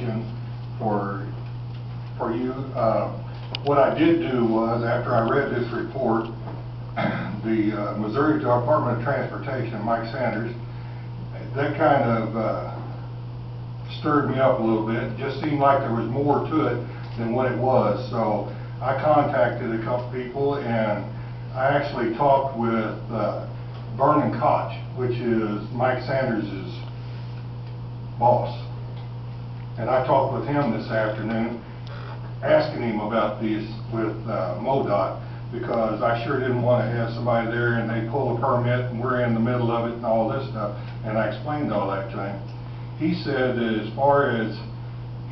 question for you. What I did do was, after I read this report, the Missouri Department of Transportation, Mike Sanders, that kind of stirred me up a little bit. It just seemed like there was more to it than what it was. So I contacted a couple people, and I actually talked with Vernon Koch, which is Mike Sanders' boss. And I talked with him this afternoon, asking him about these with MoDOT, because I sure didn't want to have somebody there and they pull a permit and we're in the middle of it and all this stuff. And I explained all that to him. He said that as far as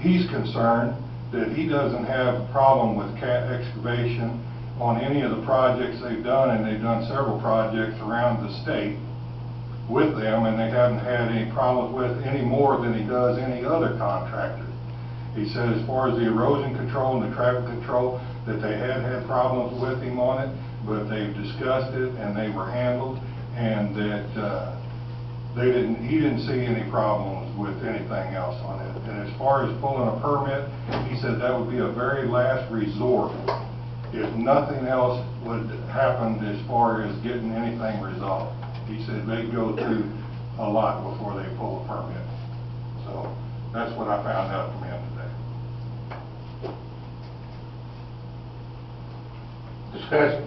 he's concerned, that he doesn't have a problem with cat excavation on any of the projects they've done, and they've done several projects around the state with them, and they haven't had any problems with any more than he does any other contractor. He said as far as the erosion control and the traffic control, that they had problems with him on it, but they've discussed it and they were handled, and that he didn't see any problems with anything else on it. And as far as pulling a permit, he said that would be a very last resort if nothing else would happen as far as getting anything resolved. He said they'd go through a lot before they pull a permit. So that's what I found out from him today. Discussion.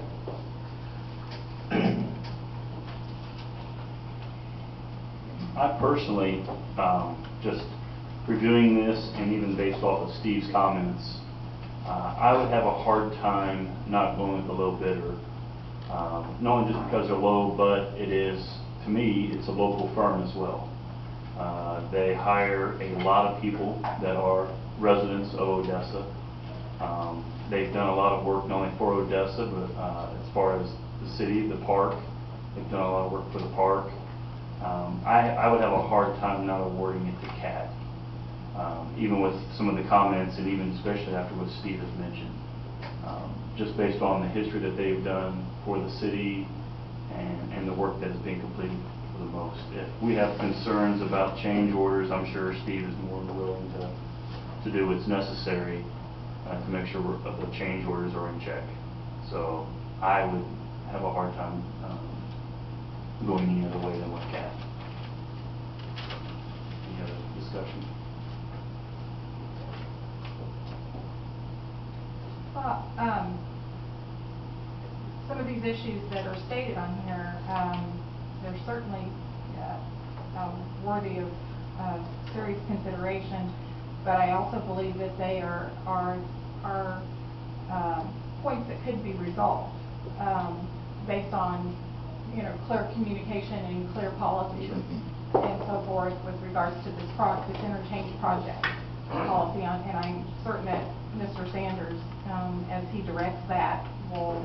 I personally, just reviewing this and even based off of Steve's comments, I would have a hard time not going with the low bidder. Not only just because they're low, but it is, to me, it's a local firm as well. They hire a lot of people that are residents of Odessa. They've done a lot of work not only for Odessa, but as far as the city, the park, they've done a lot of work for the park. I would have a hard time not awarding it to CAT, even with some of the comments, and even especially after what Steve has mentioned. Just based on the history that they've done for the city and the work that is being completed for the most. If we have concerns about change orders, I'm sure Steve is more than willing to do what's necessary to make sure the change orders are in check. So I would have a hard time going any other way than with CAT. Any other discussion? Some of these issues that are stated on here, they're certainly worthy of serious consideration, but I also believe that they are points that could be resolved based on, you know, clear communication and clear policies and so forth with regards to this interchange project policy. And I'm certain that Mr. Sanders, as he directs that, will,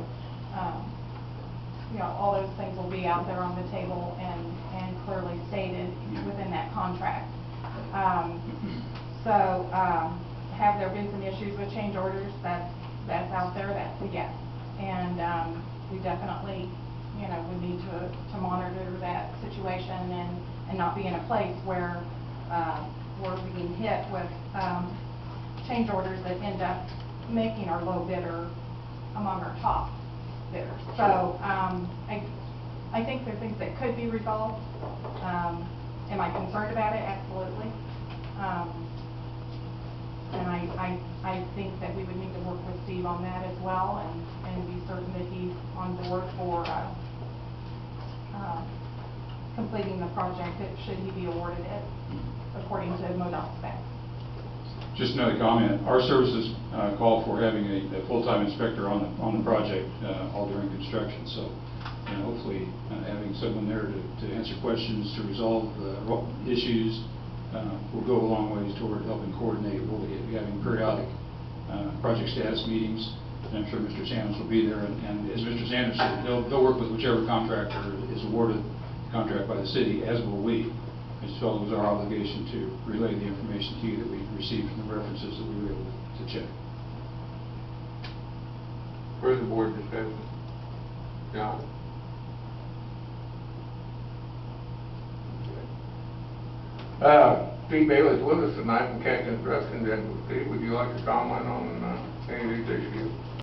you know, all those things will be out there on the table and clearly stated within that contract. Have there been some issues with change orders? That's out there. That's a yes. And we definitely, you know, we need to monitor that situation and not be in a place where we're being hit with change orders that end up making our low bidder among our top bidders. So I think there are things that could be resolved. Am I concerned about it? Absolutely. And I think that we would need to work with Steve on that as well and be certain that he's on board for completing the project should he be awarded it according to MoDOT specs. Just another comment. Our services call for having a full-time inspector on the project all during construction. So, and hopefully having someone there to answer questions, to resolve issues, will go a long ways toward helping coordinate. We'll be having periodic project status meetings, and I'm sure Mr. Sanders will be there. And as Mr. Sanders said, they'll work with whichever contractor is awarded the contract by the city, as will we. As well as our obligation to relay the information to you that we received from the references that we were able to check. Further board discussion? John? Okay. Steve Bailey's with us tonight from Cat Construction. Steve, would you like to comment on